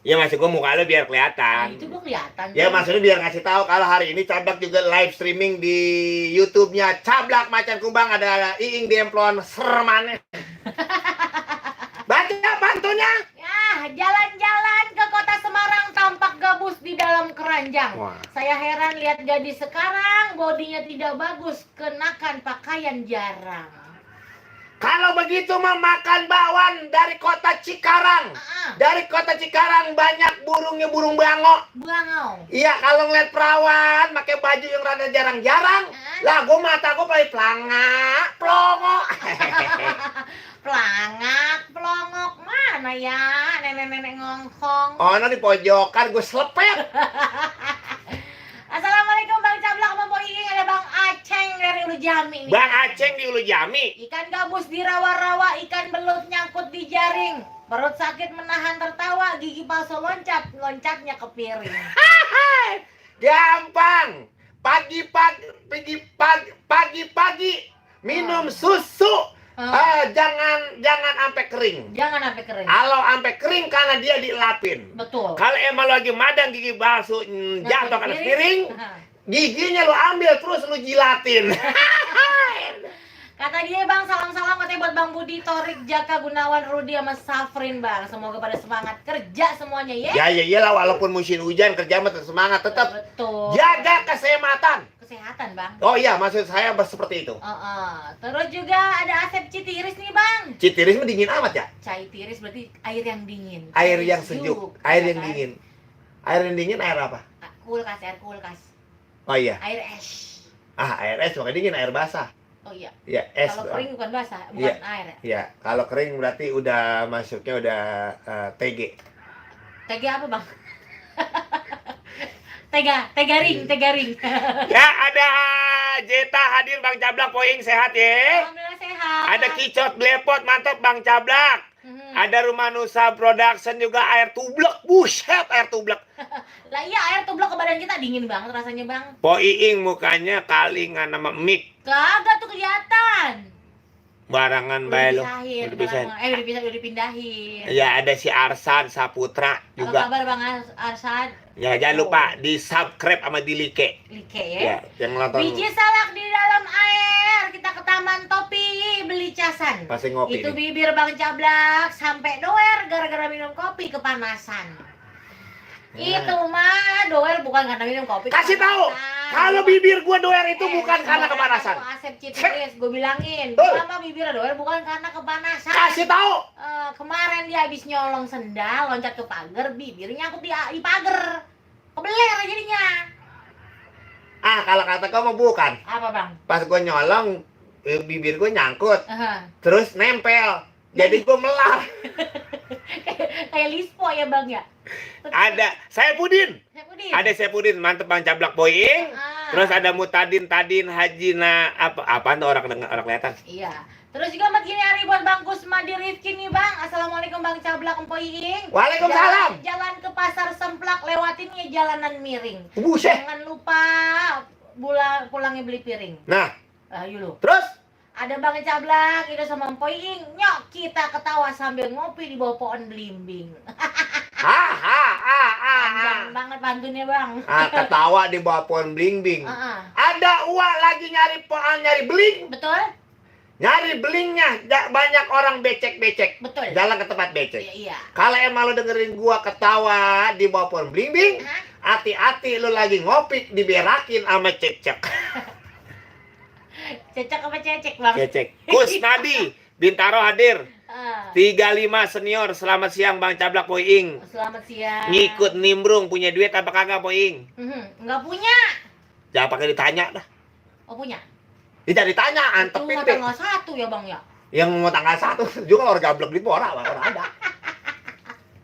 Ya maksud gua muka lu biar Nah, kelihatan. itu gua kelihatan. Ya Bang. maksudnya biar ngasih tahu kalau hari ini Cablak juga live streaming di YouTube-nya Cablak Macan Kumbang, ada Iing Demplon Sermane. Baca pantunnya. Ya, jalan-jalan ke kota Semarang tampak gabus di dalam keranjang. Wah. Saya heran lihat gadis sekarang, bodinya tidak bagus, kenakan pakaian jarang. Kalau begitu memakan bakwan dari kota Cikarang. Dari kota Cikarang banyak burungnya, burung bango. Bangau. Iya, kalau ngeliat perawan pakai baju yang rada jarang-jarang, lah gua mata gua paling pelangak, plongo. Pelangak, pelongok mana ya? Nenek-nenek ngongkong. Oh, di pojokan gua selepet. Assalamualaikum Bang Cablak, Bang Poing, ada Bang Aceng dari Ulu Jami nih. Bang Aceng di Ulu Jami. Ikan gabus di rawa-rawa, ikan belut nyangkut di jaring. Perut sakit menahan tertawa, gigi palsu loncat, loncatnya ke piring. Gampang. Pagi-pagi minum susu. Jangan sampai kering. Jangan sampai kering. Kalau sampai kering karena dia dielapin. Betul. Kalau emang lagi madang gigi palsu jatuh ke piring, giginya lu ambil terus lu jilatin. Kata dia Bang, salam-salam katanya buat Bang Budi, Torik, Jaka, Gunawan, Rudi, sama Safrin Bang. Semoga pada semangat kerja semuanya ya. Ya iyalah, walaupun musim hujan kerja mah tetap semangat, tetap Betul. jaga kesehatan. Kesehatan Bang. Oh iya, maksud saya seperti itu. Terus juga ada Asep Citiris nih Bang. Citiris mah dingin amat ya? Cai tiris berarti air yang dingin. Air yang sejuk, air yang kan? dingin. Air yang dingin air apa? Kulkas, air kulkas. Oh iya. Air es. Air es makanya dingin, air basah. Oh iya. Iya, es. Kalau kering bukan basah, bukan Iya. air ya. Iya, kalau kering berarti udah masuknya udah TG. TG apa Bang? Tegaring. Ya, ada Jeta hadir Bang Cablak, Poing sehat ya. Alhamdulillah sehat. Ada Kicot Blepot, mantap Bang Cablak. Ada Rumah Nusa Production juga, air tublek, buset air tublek. Lah iya, air tublek ke badan kita dingin banget rasanya Bang. Po Iing mukanya kalingan sama mik. Kagak tuh kelihatan. Barangan bae lo. Udah dipindahin. Ya, ada si Arsan Saputra Apa juga. kabar Bang Arsan? Ya, jangan lupa di subscribe sama di like. Like Ya, ya. yang nonton Biji salak di dalam air, kita ke Taman Topi beli casan. pasti ngopi Itu nih. bibir Bang Cablak sampai doer gara-gara minum kopi kepanasan. Itu mah doer bukan karena minum kopi. Kasih tahu, kalau bibir gua doer itu bukan karena kepanasan. Asep Citiris, gue bilangin. Betul. Gua mah bibir doer bukan karena kepanasan. Kasih tahu. Kemarin dia habis nyolong sendal, loncat ke pagar, bibirnya nyangkut di pagar. Kebeler jadinya. Kalau kata kamu bukan. Apa Bang? Pas gua nyolong, bibir gua nyangkut, terus nempel. Jadi gua melar. Kayak Lispo ya Bang ya. Ada Saipudin. Ada Saipudin, mantep Bang Cablak Poing. Terus ada Mutadin Tadin Hajina apaan tuh orang kelihatan. Iya. Terus juga mat gini hari buat Bang Kusmadi Rifki nih Bang. Assalamualaikum Bang Cablak Empoing. Waalaikumsalam. Jalan ke pasar Semplak, lewatin ya jalanan miring. Buset. Jangan lupa pulangnya beli piring. Nah, Ayo lu. terus Ada Bang Cablak, itu sama Empoing. Nyok, kita ketawa sambil ngopi di bawah pohon belimbing. Panjang banget pantunnya Bang. Ketawa di bawah pohon bling-bling. Ada uak lagi nyari beling. Betul? Nyari belingnya, banyak orang becek-becek. Betul. Jalan ke tempat becek. Iya. Kalau emang lo dengerin gua ketawa di bawah pohon bling-bling, hati-hati lo lagi ngopi diberakin sama cecek. Cecek apa cecek Bang? Cecek. Kusnadi Bintaro hadir. 35 senior. Selamat siang Bang Cablak Poing. Selamat siang. Ngikut nimbrung, punya duit apa kagak Poing? Enggak punya. Jangan pakai ditanya dah. Oh punya. Tidak ditanya, Itu antepin deh. tanggal 1 ya Bang ya? Yang mau tanggal 1 juga orang gablek di pora, orang ada.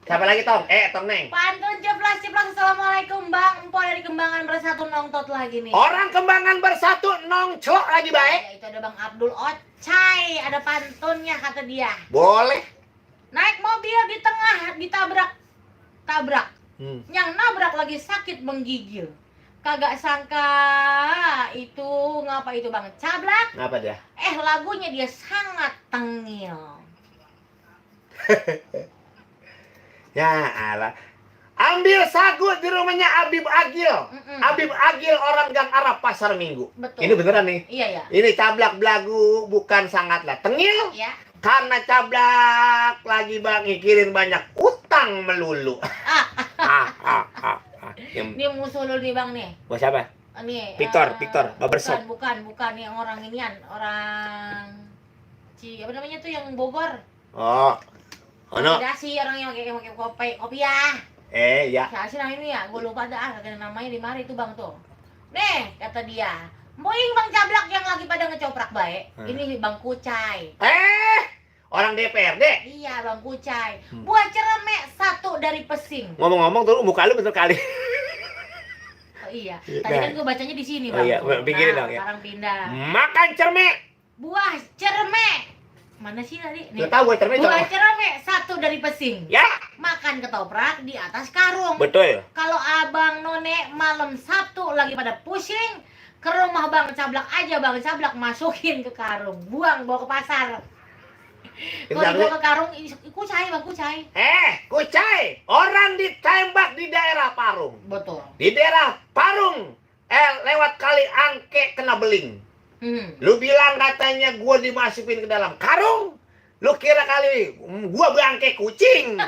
Siapa lagi Tong? Tong Neng. Pantun ceplas. Assalamualaikum Bang. Empok dari Kembangan Bersatu nongtot lagi nih. Orang Kembangan Bersatu nongclok lagi baik. Ya, itu ada Bang Abdul Ocai. Ada pantunnya kata dia. Boleh. Naik mobil di tengah tabrak. Yang nabrak lagi sakit menggigil. Kagak sangka itu ngapa itu Bang Cablak? Ngapa dia? Lagunya dia sangat tengil. Ya Allah. Ambil sagu di rumahnya Habib Agil. Habib Agil orang Gang Arab Pasar Minggu. Betul. Ini beneran nih. Iya ya. Ini cablak belagu bukan sangatlah tengil. Ya. Karena cablak lagi bang mikirin banyak utang melulu. Ini musuh lu nih bang nih. Buat siapa? Ini. Victor, barbershop. Bukan yang orang inian, orang apa namanya tuh yang Bogor. Oh no. Ada sih orang yang pakai kopi ya. Ya. Siapa sih namanya ini ya? Gue lupa dah, kagak namanya di mari itu bang tuh. Nih, kata dia. Boing bang cablak yang lagi pada ngecoprak baik. Ini bang Kucai. Orang DPRD. Iya bang Kucai. Buah ceremek satu dari pesing. Ngomong-ngomong tuh muka lu betul kali. Oh iya. Tadi kan gue bacanya di sini bang. Oh iya, pikirin dong ya. Sekarang pindah. Makan cermek. Buah ceremek. Mana sih tadi? Nih. Lu tahu gue cermek Buah ceremek satu dari pesing. Ya. Makan ketoprak di atas karung. Betul. Kalau abang none malam Sabtu lagi pada pusing, ke rumah bang cablak aja bang cablak masukin ke karung, buang bawa ke pasar. Kalau dibawa ke karung, Kucai bang Kucai. Kucai, orang ditembak di daerah Parung. Betul. Di daerah Parung, lewat kali Angke kena beling. Lu bilang katanya gua dimasukin ke dalam karung. Lu kira kali gua bangke kucing.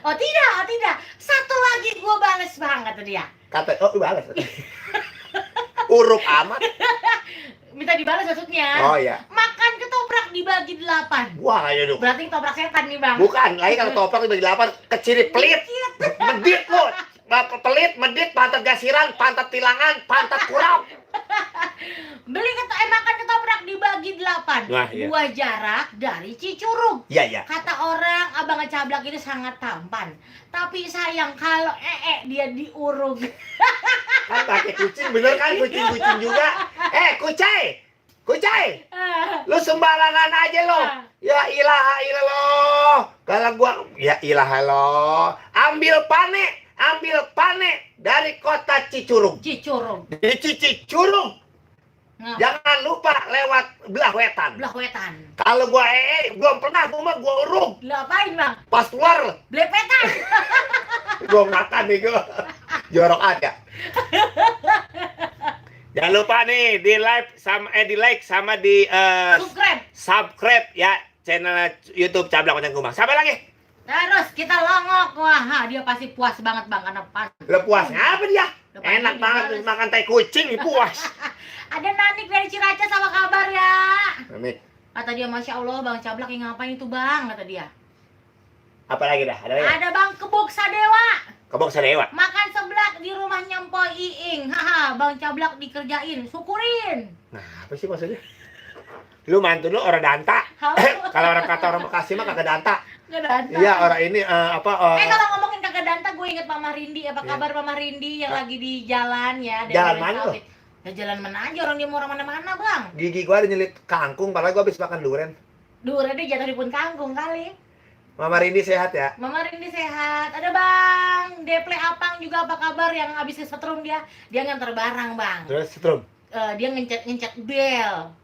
Oh tidak. Satu lagi gua bales bang kata dia. Kata, balas. Urup amat. Minta dibalas maksudnya. Oh iya. Makan ketoprak dibagi 8. Wah, ayo dong. Berarti ketoprak setan nih bang. Bukan, lagi kalau toprak dibagi 8 kecirit pelit. Medit lu. Pelit, medit, pantat gasiran, pantat tilangan, pantat kurang. Makan ketoprak dibagi 8. Wah, iya. Buah jarak dari Cicurug. Iya. Kata orang abang cablak ini sangat tampan. Tapi sayang kalau dia diurung. Kan pakai kucing, bener kan kucing juga. Kucai. Lu sembarangan aja lo. Ya ilaha illallah. Kalau gua ya ilaha lo. Ambil pane dari kota Cicurug. Di Cicurug. Jangan lupa lewat belah wetan. Kalau gua belum pernah gua urung. Ngapain bang? Pas keluar Blepetan. gua makan nih gua. Jorok aja. Jangan lupa nih di like sama di subscribe ya channel YouTube Cablak Macan Kumbang. Sampai lagi. Terus kita longok. Wah, dia pasti puas banget bang karena pas. Lo puasnya apa dia? Enak banget makan tai kucing, puas. Ada Nanik dari Ciracas sama kabar ya. Nanik. Kata dia Masya Allah bang Cablak yang ngapain itu bang kata dia. Apa lagi dah? Ada bang Kebok Sadewa. Kebok Sadewa. Makan seblak di rumahnya Mpo Iing. Haha, bang Cablak dikerjain, syukurin. Nah, apa sih maksudnya? Lu mantu lu orang Danta. Kalau orang kata orang Bekasi mah kagak Danta. Iya, orang ini kalau ngomongin kagak Danta, gue inget Mama Rindi. Apa kabar Mama Rindi yang lagi di jalan ya? Jalan mana tuh? Ya jalan mana aja, orang dia mau orang mana-mana bang. Gigi gua ada nyelit kangkung, padahal gua habis makan durian. Durian dia jatuh di pun kangkung kali. Mama Rindi sehat ya? Mama Rindi sehat. Ada bang Deple Apang juga apa kabar yang habis setrum dia nganter barang bang. Terus setrum? Dia ngencet bel.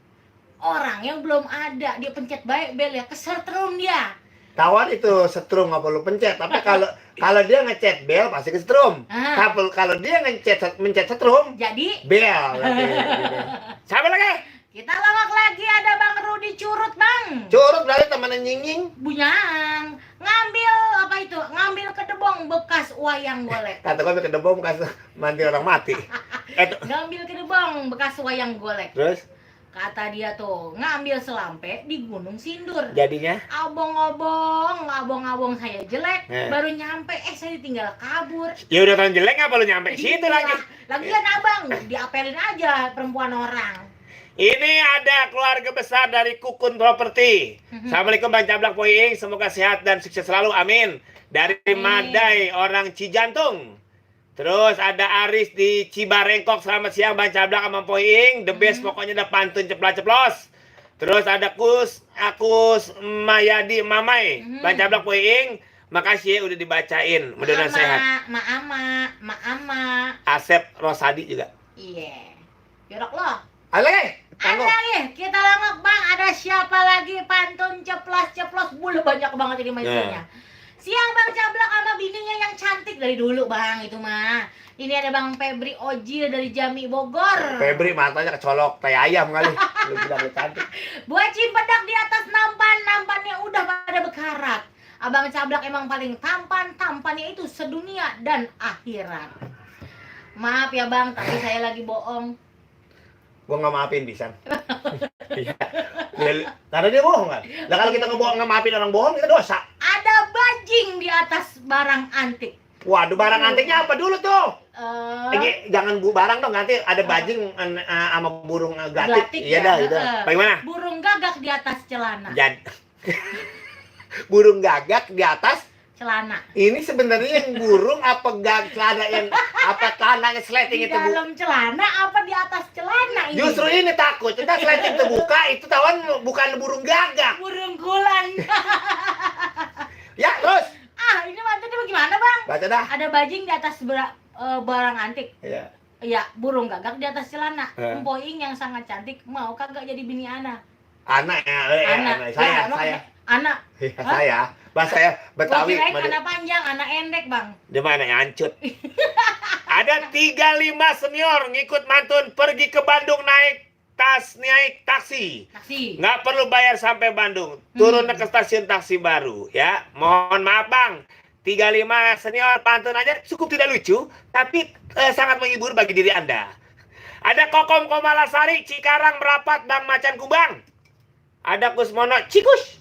Orang yang belum ada dia pencet baik bel ya, kesetrum dia. Kawan itu setrum nggak perlu pencet, tapi kalau dia ngecet bel pasti ke setrum. Tapi kalau dia mencet setrum, jadi bel. Siapa lagi? Kita longok lagi ada Bang Rudi Curut bang. Curut dari temannya Nying. Bunyang ngambil kedebong bekas wayang golek. Kata gue kedebong bekas mandi orang mati. Ngambil kedebong bekas wayang golek. Terus? Kata dia tuh ngambil selampe di Gunung Sindur. Jadinya? Abong-abong saya jelek, baru nyampe saya ditinggal kabur. Ya udah kan jelek apa lu nyampe situ lagi? Lagian abang diapelin aja perempuan orang. Ini ada keluarga besar dari Kukun Properti. Assalamualaikum Bang Cablak Poing, semoga sehat dan sukses selalu, amin. Dari Madai, orang Cijantung. Terus ada Aris di Cibarengkok, selamat siang Bang Cablak sama Poing, the best pokoknya udah pantun ceplas-ceplos. Terus ada Akus Mayadi Mamai, Bang Cablak Poing, makasih ya udah dibacain, mudah-mudahan sehat. Ma'ama. Asep Rosadi juga. Iya. Jorok loh. Ale. Ada lagi, kita longok bang, ada siapa lagi pantun ceplos-ceplos bulu banyak banget ini mainnya. Siang Bang Cablak sama bini cantik dari dulu bang itu mah. Ini ada Bang Febri Ojil dari Jami Bogor. Febri matanya kecolok kayak ayam kali. Lu bilang lu cantik. Buat Cimpedak di atas nampan, nampannya udah pada bekarat. Abang Cablak emang paling tampan, tampannya itu sedunia dan akhirat. Maaf ya bang, tapi saya lagi bohong. Gua nggak maafin Bisan. Iya. Karena dia bohong kan. Nah kalau kita nggak maafin orang bohong kita dosa. Ada bajing di atas barang antik. Waduh, barang antiknya apa dulu tuh? Eh, Jangan barang dong, nanti ada bajing sama burung Gelatik gatik. Iya ya, dah, itu. Bagaimana? burung gagak di atas celana. Burung gagak di atas Celana. ini sebenarnya yang burung apa celana yang apa celananya Di sleting itu bu? dalam celana apa di atas celana ini? Justru ini takut, kita sleting terbuka itu tawan bukan burung gagak. Burung gulan. Ya terus Ini maksudnya bagaimana bang? baca dah. Ada bajing di atas barang antik. Iya. Iya, burung gagak di atas celana. Eh. Empoing yang sangat cantik mau kagak jadi bini ana. Anak ya, Anak. saya. Anak. Iya, saya. Bahasa saya Betawi. Gua kirain anak panjang, anak endek bang. Di mana ya ancut? Ada 35 senior ngikut mantun pergi ke Bandung naik taksi. Taksi. Nggak perlu bayar sampai Bandung. Turun ke stasiun taksi baru ya. Mohon maaf Bang. 35 senior pantun aja cukup tidak lucu, tapi sangat menghibur bagi diri Anda. Ada Kokom Komalasari, Cikarang Merapat, Bang Macan Kubang. Ada Kusmono Cikus.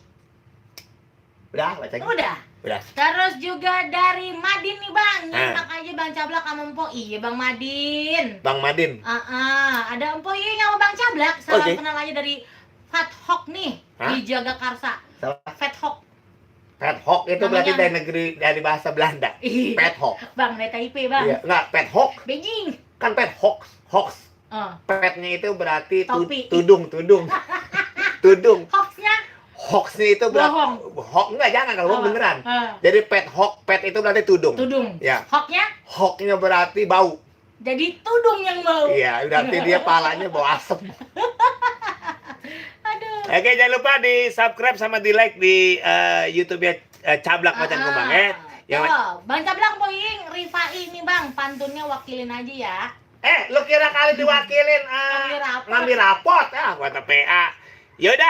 Udah, baca. Udah. Udah. Terus juga dari Madin nih bang, nyimak aja bang Cablak sama Empok. Iya bang Madin. Bang Madin. Ada Empok iya sama bang Cablak. Salam Oke. kenal aja dari Fat Hok nih di Jagakarsa. Fat Hok. Pet Hawk itu berarti Namanya- dari bahasa Belanda. Pet Hawk. Bang dari Taipei bang. Iya, enggak Pet Hawk. Beijing. Kan Pet Hawk. Hawks. Oh. Petnya itu berarti Topi. tudung. Tudung. Hoaxnya Hawksnya itu berarti bohong. Hawk enggak jangan kalau bohong beneran. Jadi Pet Hawk, pet itu berarti tudung. Tudung. Ya. Hoknya Hawknya berarti bau. jadi tudung yang bau. Iya, berarti dia palanya bau asap. Aduh. Oke, jangan lupa di subscribe sama di like di YouTube-nya Cablak Macan Kubang ya. Yang Bang Cablak poing Rifai ini bang, pantunnya wakilin aja ya. lu kira kali diwakilin Ngambil rapor. ngambil rapot? Gua PA. Yaudah.